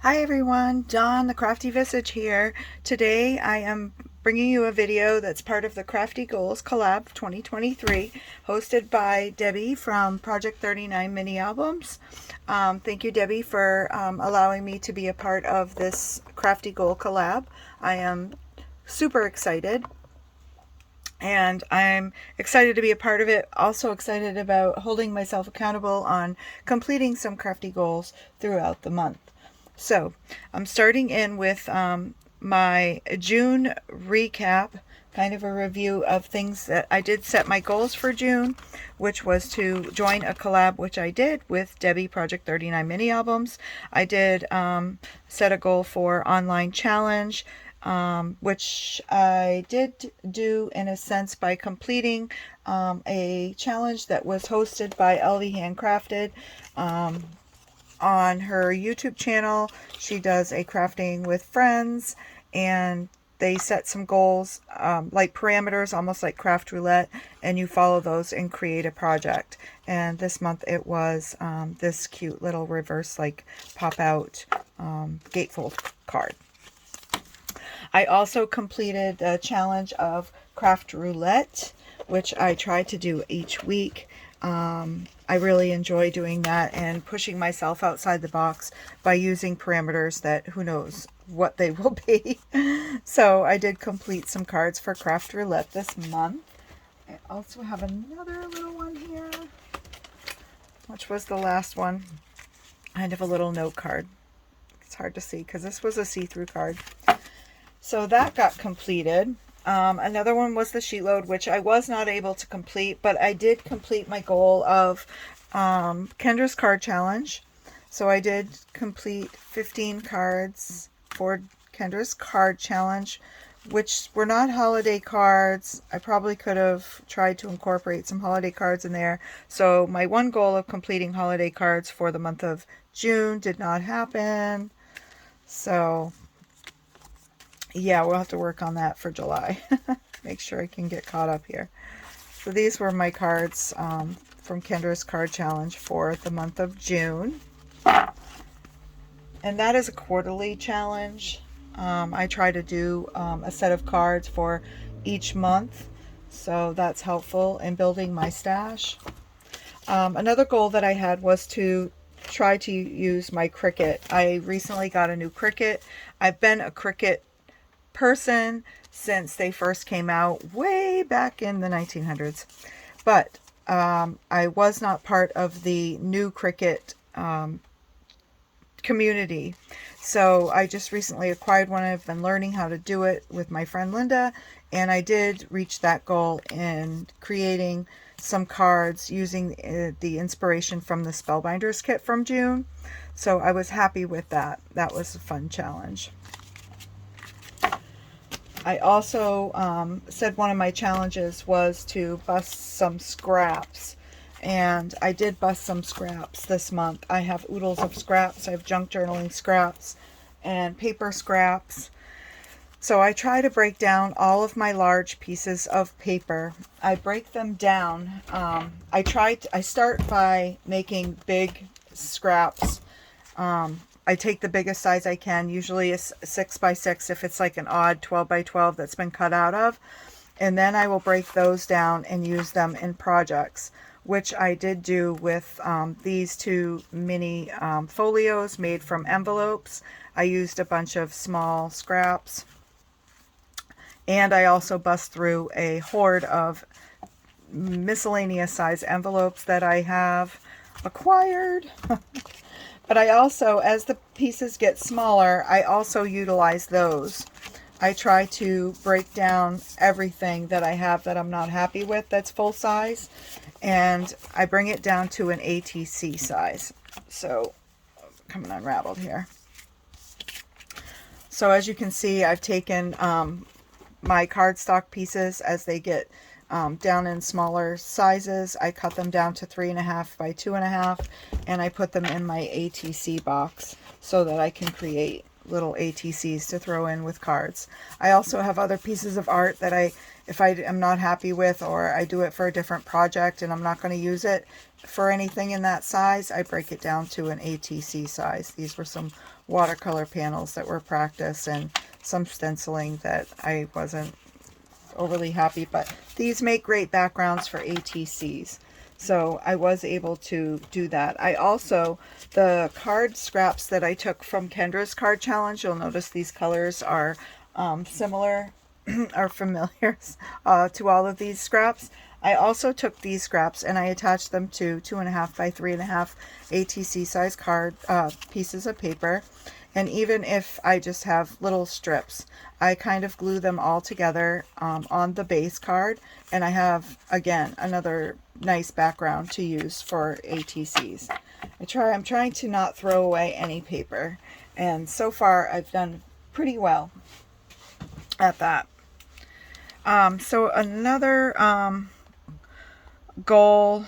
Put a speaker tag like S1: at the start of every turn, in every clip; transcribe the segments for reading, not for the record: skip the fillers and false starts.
S1: Hi everyone, Dawn the Crafty Visage here. Today I am bringing you a video that's part of the Crafty Goals Collab 2023, hosted by Debbie from Project 39 Mini Albums. Thank you, Debbie, for allowing me to be a part of this Crafty Goal Collab. I am super excited. And I'm excited to be a part of it. Also excited about holding myself accountable on completing some crafty goals throughout the month. So I'm starting in with my June recap, kind of a review of things that I did set my goals for June, which was to join a collab, which I did with Debbie Project 39 Mini Albums. I did set a goal for online challenge, which I did do in a sense by completing a challenge that was hosted by LV Handcrafted. On her YouTube channel, she does a crafting with friends, and they set some goals, like parameters, almost like craft roulette, and you follow those and create a project. And this month it was this cute little reverse, like pop out gatefold card. I also completed the challenge of craft roulette, which I try to do each week. I really enjoy doing that and pushing myself outside the box by using parameters that who knows what they will be. So I did complete some cards for craft roulette this month. I also have another little one here, which was the last one. Kind of a little note card. It's hard to see because this was a see-through card. So that got completed. Another one was the sheet load, which I was not able to complete, but I did complete my goal of Kendra's card challenge. So I did complete 15 cards for Kendra's card challenge, which were not holiday cards. I probably could have tried to incorporate some holiday cards in there. So my one goal of completing holiday cards for the month of June did not happen. So yeah, we'll have to work on that for July. Make sure I can get caught up here. So these were my cards from Kendra's card challenge for the month of June. And that is a quarterly challenge. I try to do a set of cards for each month. So that's helpful in building my stash. Another goal that I had was to try to use my Cricut. I recently got a new Cricut. I've been a Cricut person since they first came out way back in the 1900s, but I was not part of the new Cricut community. So I just recently acquired one. I've been learning how to do it with my friend Linda, and I did reach that goal in creating some cards using the inspiration from the Spellbinders kit from June. So I was happy with that. That was a fun challenge. I also said one of my challenges was to bust some scraps, and I did bust some scraps this month. I have oodles of scraps. I have junk journaling scraps and paper scraps. So I try to break down all of my large pieces of paper. I break them down. I start by making big scraps. I take the biggest size I can, usually a 6 by 6 if it's like an odd 12 by 12 that's been cut out of. And then I will break those down and use them in projects, which I did do with these two mini folios made from envelopes. I used a bunch of small scraps. And I also bust through a hoard of miscellaneous size envelopes that I have acquired. But I also, as the pieces get smaller, I also utilize those. I try to break down everything that I have that I'm not happy with that's full size, and I bring it down to an ATC size. So, coming unraveled here. So as you can see, I've taken my cardstock pieces as they get down in smaller sizes. I cut them down to 3.5 by 2.5, and I put them in my ATC box so that I can create little ATCs to throw in with cards. I also have other pieces of art that if I am not happy with, or I do it for a different project and I'm not going to use it for anything in that size, I break it down to an ATC size. These were some watercolor panels that were practice and some stenciling that I wasn't overly happy, but these make great backgrounds for ATCs. So I was able to do that. I also, the card scraps that I took from Kendra's card challenge, you'll notice these colors are similar, are familiar to all of these scraps. I also took these scraps and I attached them to 2.5 by 3.5 ATC size card pieces of paper. And even if I just have little strips, I kind of glue them all together on the base card. And I have, again, another nice background to use for ATCs. I'm trying to not throw away any paper. And so far, I've done pretty well at that. So another goal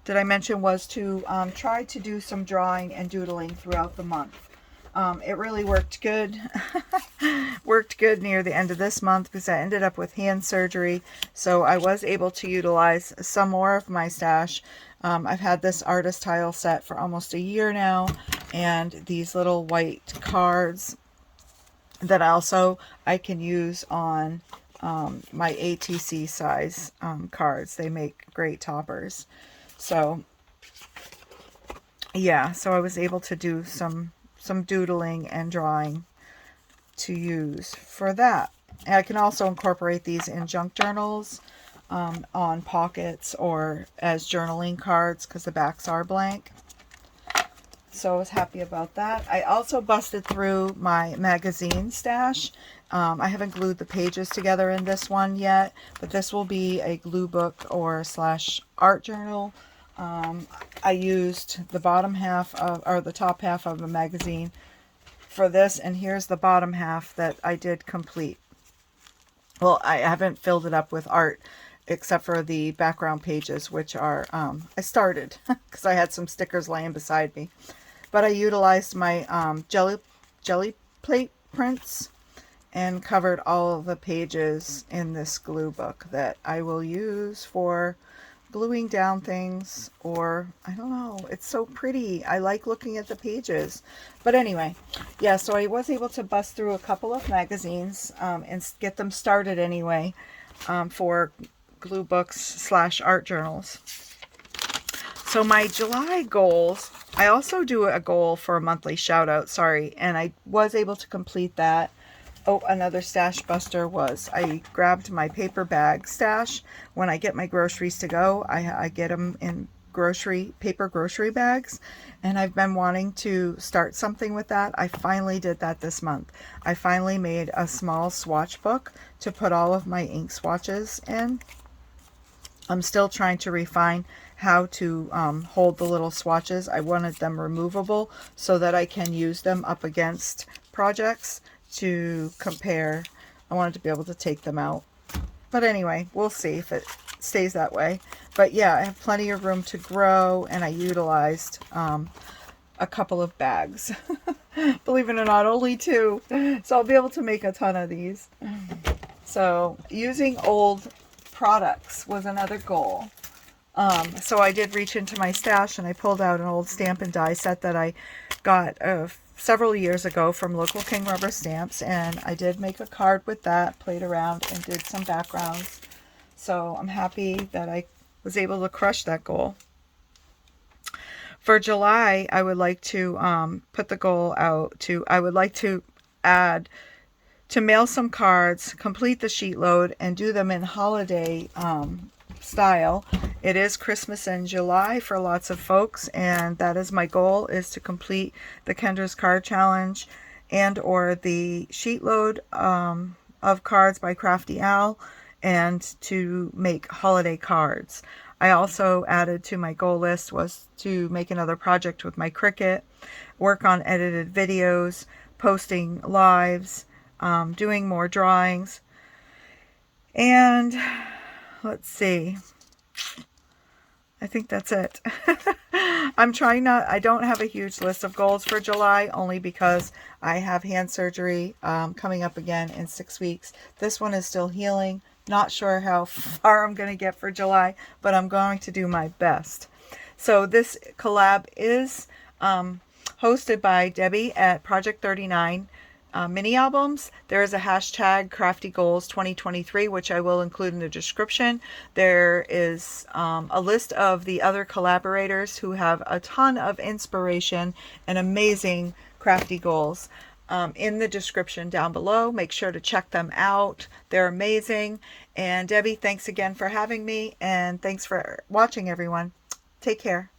S1: that I mentioned was to try to do some drawing and doodling throughout the month. It really worked good. Worked good near the end of this month because I ended up with hand surgery. So I was able to utilize some more of my stash. I've had this artist tile set for almost a year now. And these little white cards that I can use on my ATC size cards. They make great toppers. So yeah, so I was able to do some doodling and drawing to use for that. And I can also incorporate these in junk journals, on pockets, or as journaling cards because the backs are blank. So I was happy about that. I also busted through my magazine stash. I haven't glued the pages together in this one yet, but this will be a glue book or / art journal. I used the bottom half or the top half of a magazine for this, and here's the bottom half that I did complete. Well, I haven't filled it up with art except for the background pages, which are, I started because I had some stickers laying beside me. But I utilized my jelly plate prints and covered all of the pages in this glue book that I will use for gluing down things, or I don't know, it's so pretty. I like looking at the pages. But anyway, yeah, so I was able to bust through a couple of magazines and get them started anyway for glue books / art journals. So my July goals, I also do a goal for a monthly shout out, and I was able to complete that. Oh, another stash buster was I grabbed my paper bag stash. When I get my groceries to go, I get them in paper grocery bags. And I've been wanting to start something with that. I finally did that this month. I finally made a small swatch book to put all of my ink swatches in. I'm still trying to refine how to hold the little swatches. I wanted them removable so that I can use them up against projects to compare. I wanted to be able to take them out. But anyway, we'll see if it stays that way. But yeah, I have plenty of room to grow, and I utilized a couple of bags. Believe it or not, only 2. So I'll be able to make a ton of these. So using old products was another goal. So I did reach into my stash and I pulled out an old stamp and die set that I got several years ago from Local King Rubber Stamps, and I did make a card with that, played around and did some backgrounds. So I'm happy that I was able to crush that goal. For July, I would like to put the goal out to, I would like to add to mail some cards, complete the sheet load, and do them in holiday style. It is Christmas in July for lots of folks, and that is my goal, is to complete the Kendra's Card Challenge and or the sheet load of cards by Crafty Al, and to make holiday cards. I also added to my goal list was to make another project with my Cricut, work on edited videos, posting lives, doing more drawings, and let's see. I think that's it. I don't have a huge list of goals for July, only because I have hand surgery coming up again in 6 weeks. This one is still healing. Not sure how far I'm going to get for July, but I'm going to do my best. So this collab is hosted by Debbie at Project 39. Mini albums. There is a hashtag Crafty Goals 2023, which I will include in the description. There is a list of the other collaborators who have a ton of inspiration and amazing crafty goals in the description down below. Make sure to check them out. They're amazing. And Debbie, thanks again for having me, and thanks for watching, everyone. Take care.